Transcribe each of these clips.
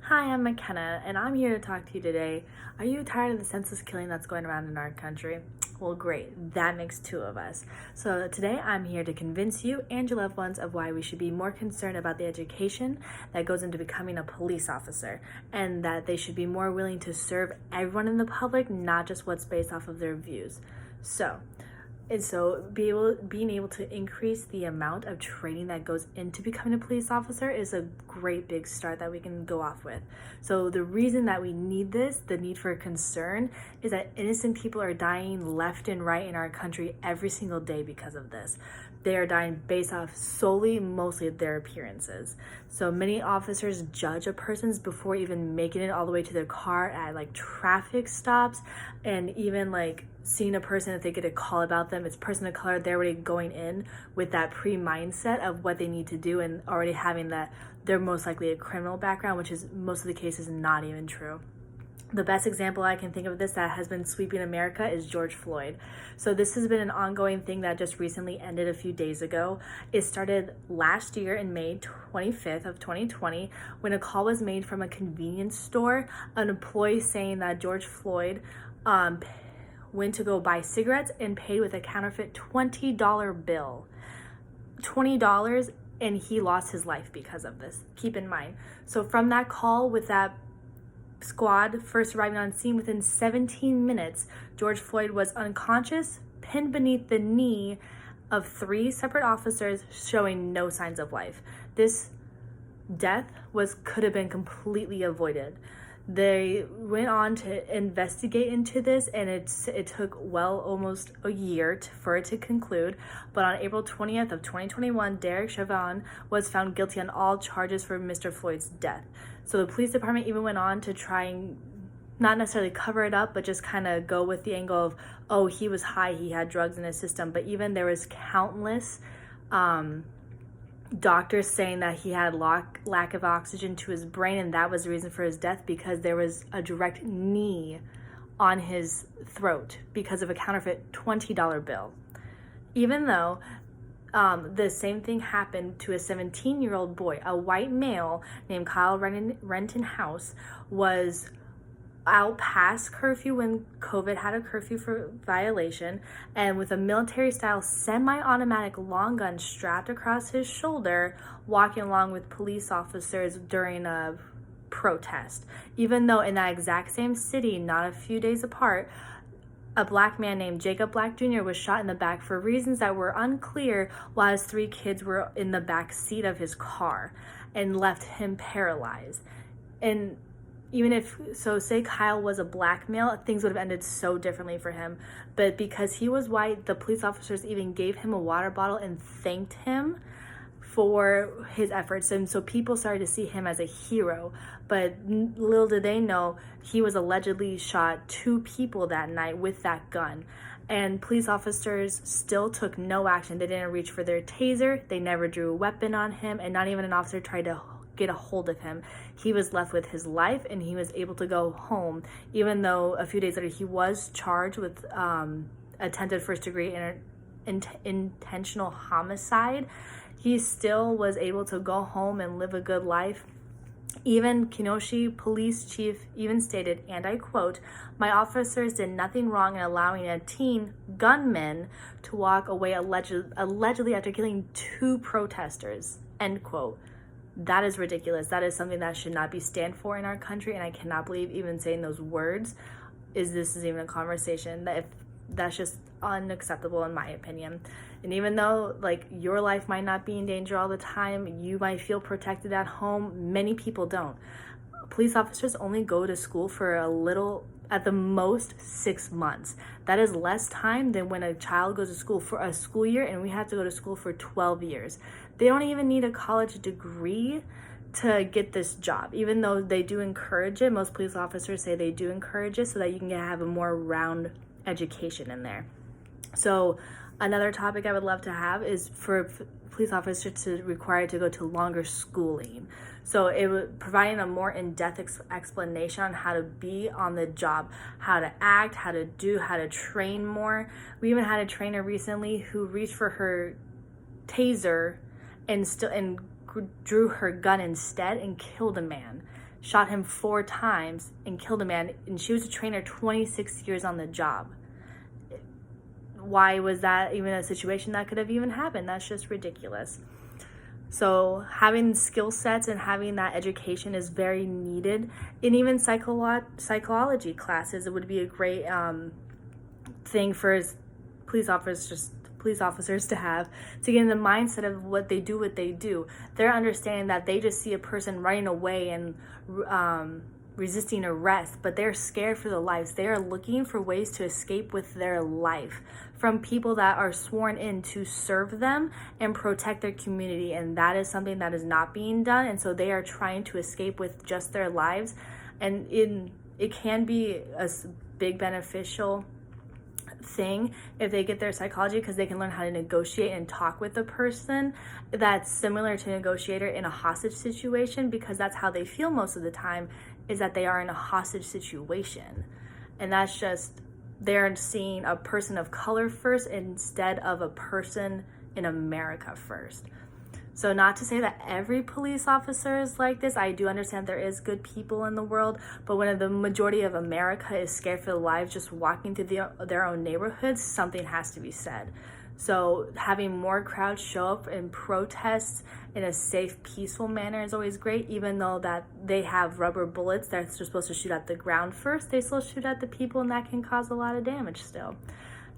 Hi, I'm McKenna, and I'm here to talk to you today. Are you tired of the senseless killing that's going around in our country? Well, great. That makes two of us. So today I'm here to convince you and your loved ones of why we should be more concerned about the education that goes into becoming a police officer, and that they should be more willing to serve everyone in the public, not just what's based off of their views. Being able to increase the amount of training that goes into becoming a police officer is a great big start that we can go off with. So the reason that we need this, the need for concern, is that innocent people are dying left and right in our country every single day because of this. They are dying based off solely, mostly their appearances. So many officers judge a person's before even making it all the way to their car at traffic stops, and even seeing a person, if they get a call about them, it's person of color, they're already going in with that pre-mindset of what they need to do and already having that they're most likely a criminal background, which is most of the cases not even true. The best example I can think of this that has been sweeping America is George Floyd. So this has been an ongoing thing that just recently ended a few days ago. It started last year in May 25th of 2020 when a call was made from a convenience store, an employee saying that George Floyd went to go buy cigarettes and paid with a counterfeit $20 bill. $20, and he lost his life because of this. Keep in mind. So from that call, with that squad first arriving on scene, within 17 minutes, George Floyd was unconscious, pinned beneath the knee of 3 separate officers, showing no signs of life. This death could have been completely avoided. They went on to investigate into this, and it took almost a year for it to conclude. But on April 20th of 2021, Derek Chauvin was found guilty on all charges for Mr. Floyd's death. So the police department even went on to try and not necessarily cover it up, but just kind of go with the angle of, oh, he was high, he had drugs in his system. But even there was countless doctors saying that he had lack of oxygen to his brain, and that was the reason for his death, because there was a direct knee on his throat because of a counterfeit $20 bill. Even though the same thing happened to a 17-year-old boy, a white male named Kyle Renton House was out past curfew when COVID had a curfew for violation, and with a military-style semi-automatic long gun strapped across his shoulder, walking along with police officers during a protest. Even though in that exact same city, not a few days apart, a black man named Jacob Black Jr. was shot in the back for reasons that were unclear, while his 3 kids were in the back seat of his car, and left him paralyzed. And say Kyle was a black male, things would have ended so differently for him. But because he was white, the police officers even gave him a water bottle and thanked him for his efforts. And so people started to see him as a hero. But little did they know, he was allegedly shot 2 people that night with that gun. And police officers still took no action. They didn't reach for their taser. They never drew a weapon on him. And not even an officer tried to get a hold of him. He was left with his life, and he was able to go home, even though a few days later he was charged with attempted first-degree intentional homicide. He still was able to go home and live a good life. Even Kenosha police chief even stated, and I quote, "My officers did nothing wrong in allowing a teen gunman to walk away allegedly after killing 2 protesters," end quote. That is ridiculous. That is something that should not be stand for in our country, and I cannot believe even saying those words is even a conversation. That's just unacceptable in my opinion. And even though your life might not be in danger all the time, you might feel protected at home, many people don't. Police officers only go to school for at the most 6 months. That is less time than when a child goes to school for a school year, and we have to go to school for 12 years. They don't even need a college degree to get this job, even though they do encourage it. Most police officers say they do encourage it so that you can have a more round education in there. So another topic I would love to have is for police officers to require to go to longer schooling. So it would providing a more in-depth explanation on how to be on the job, how to act, how to train more. We even had a trainer recently who reached for her taser and drew her gun instead and killed a man. shot him 4 times and killed a man, and she was a trainer 26 years on the job. Why was that even a situation that could have even happened? That's just ridiculous. So having skill sets and having that education is very needed. And even psychology classes, it would be a great thing for police officers to have, to get in the mindset of what they do. They're understanding that they just see a person running away and resisting arrest, but they're scared for their lives. They are looking for ways to escape with their life from people that are sworn in to serve them and protect their community, and that is something that is not being done. And so they are trying to escape with just their lives, and it can be a big beneficial thing if they get their psychology, because they can learn how to negotiate and talk with the person that's similar to a negotiator in a hostage situation, because that's how they feel most of the time, is that they are in a hostage situation. And that's just, they're seeing a person of color first instead of a person in America first. So not to say that every police officer is like this. I do understand there is good people in the world, but when the majority of America is scared for their lives just walking through their own neighborhoods, something has to be said. So having more crowds show up and protest in a safe, peaceful manner is always great, even though that they have rubber bullets that they're supposed to shoot at the ground first, they still shoot at the people, and that can cause a lot of damage still.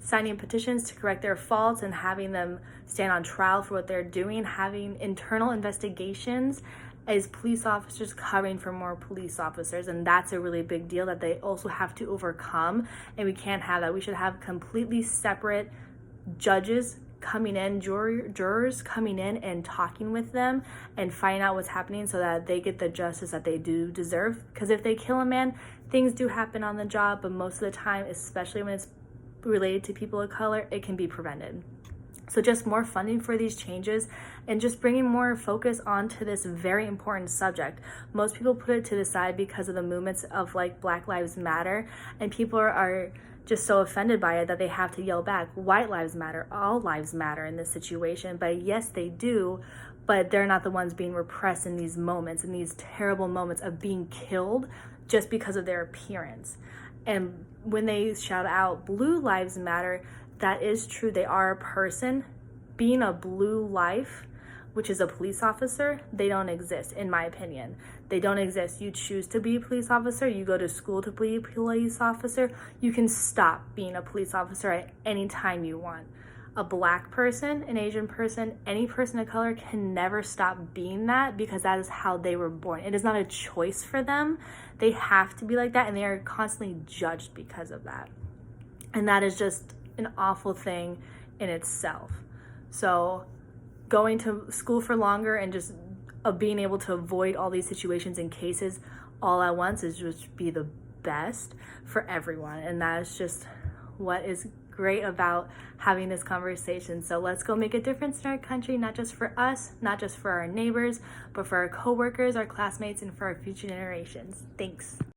Signing petitions to correct their faults and having them stand on trial for what they're doing, having internal investigations as police officers covering for more police officers, and that's a really big deal that they also have to overcome, and we can't have that. We should have completely separate judges coming in, jurors coming in and talking with them and finding out what's happening so that they get the justice that they do deserve. Because if they kill a man, things do happen on the job, but most of the time, especially when it's related to people of color, it can be prevented. So just more funding for these changes and just bringing more focus onto this very important subject. Most people put it to the side because of the movements of like Black Lives Matter, and people are just so offended by it that they have to yell back, white lives matter, all lives matter in this situation. But yes, they do, but they're not the ones being repressed in these moments, in these terrible moments of being killed just because of their appearance. And when they shout out blue lives matter, that is true. They are a person. Being a blue life, which is a police officer, they don't exist, in my opinion. They don't exist. You choose to be a police officer. You go to school to be a police officer. You can stop being a police officer at any time you want. A Black person, an Asian person, any person of color can never stop being that, because that is how they were born. It is not a choice for them. They have to be like that, and they are constantly judged because of that. And that is just an awful thing in itself. So going to school for longer and just being able to avoid all these situations and cases all at once is just be the best for everyone. And that is just what is great about having this conversation. So let's go make a difference in our country, not just for us, not just for our neighbors, but for our coworkers, our classmates, and for our future generations. Thanks.